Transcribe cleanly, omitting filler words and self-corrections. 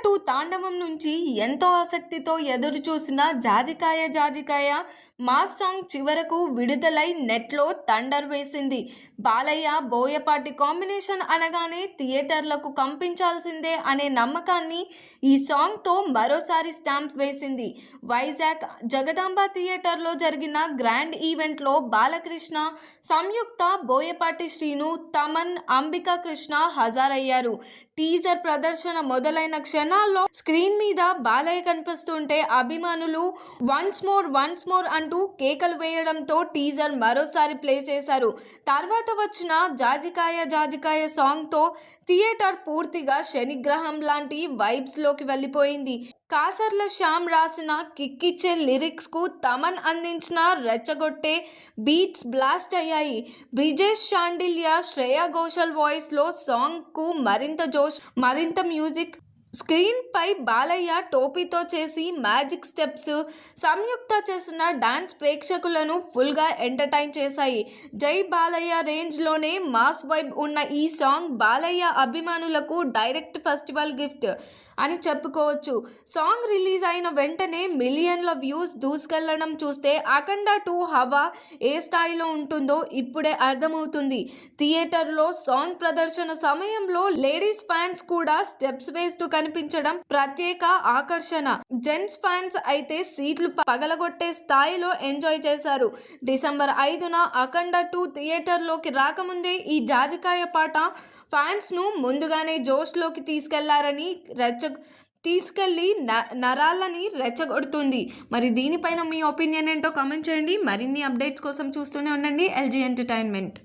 2 తాండవం నుంచి ఎంతో ఆసక్తితో ఎదురు చూసిన జాజికాయ జాజికాయ మాస్ సాంగ్ చివరకు విడుదలై నెట్లో థండర్ వేసింది. బాలయ్య బోయపాటి కాంబినేషన్ అనగానే థియేటర్లకు కంపించాల్సిందే అనే నమ్మకాన్ని ఈ సాంగ్తో మరోసారి స్టాంప్ వేసింది. వైజాగ్ జగదాంబ థియేటర్లో జరిగిన గ్రాండ్ ఈవెంట్లో బాలకృష్ణ, సంయుక్త, బోయపాటి శ్రీను, తమన్, అంబికా కృష్ణ హాజరయ్యారు. టీజర్ ప్రదర్శన మొదలైన క్షణాల్లో స్క్రీన్ మీద బాలయ్య కనిపిస్తుంటే అభిమానులు వన్స్ మోర్ అంటూ కేకలు వేయడంతో టీజర్ మరోసారి ప్లే చేశారు. తర్వాత వచ్చిన జాజికాయ జాజికాయ సాంగ్తో థియేటర్ పూర్తిగా శనిగ్రహం లాంటి వైబ్స్లోకి వెళ్ళిపోయింది. కాసర్ల శ్యామ్ రాసిన కిక్కిచ్చే లిరిక్స్కు తమన్ అందించిన రెచ్చగొట్టే బీట్స్ బ్లాస్ట్ అయ్యాయి. బ్రిజేష్ షాండిల్య, శ్రేయా ఘోషల్ వాయిస్లో సాంగ్కు మరింత జోష్, మరింత మ్యూజిక్. స్క్రీన్ పై బాలయ్య టోపీతో చేసి మ్యాజిక్ స్టెప్స్, సంయుక్త చేసిన డాన్స్ ప్రేక్షకులను ఫుల్గా ఎంటర్టైన్ చేశాయి. జై బాలయ్య రేంజ్లోనే మాస్ వైబ్ ఉన్న ఈ సాంగ్ బాలయ్య అభిమానులకు డైరెక్ట్ ఫెస్టివల్ గిఫ్ట్ అని చెప్పుకోవచ్చు. సాంగ్ రిలీజ్ అయిన వెంటనే మిలియన్ల వ్యూస్ దూసుకెళ్లడం చూస్తే అఖండ 2 హవా ఏ స్థాయిలో ఉంటుందో ఇప్పుడే అర్థమవుతుంది. థియేటర్లో సాంగ్ ప్రదర్శన సమయంలో లేడీస్ ఫ్యాన్స్ కూడా స్టెప్స్ వేస్తూ కనిపించడం ప్రత్యేక ఆకర్షణ. జెంట్స్ ఫ్యాన్స్ అయితే సీట్లు పగలగొట్టే స్థాయిలో ఎంజాయ్ చేశారు. డిసెంబర్ 5న అఖండ 2 థియేటర్లోకి రాకముందే ఈ జాజికాయ పాట ఫ్యాన్స్ను ముందుగానే జోష్లోకి తీసుకెళ్లి నరాలని రెచ్చగొడుతుంది. మరి దీనిపైన మీ ఒపీనియన్ ఏంటో కామెంట్ చేయండి. మరిన్ని అప్డేట్స్ కోసం చూస్తూనే ఉండండి LG ఎంటర్టైన్మెంట్.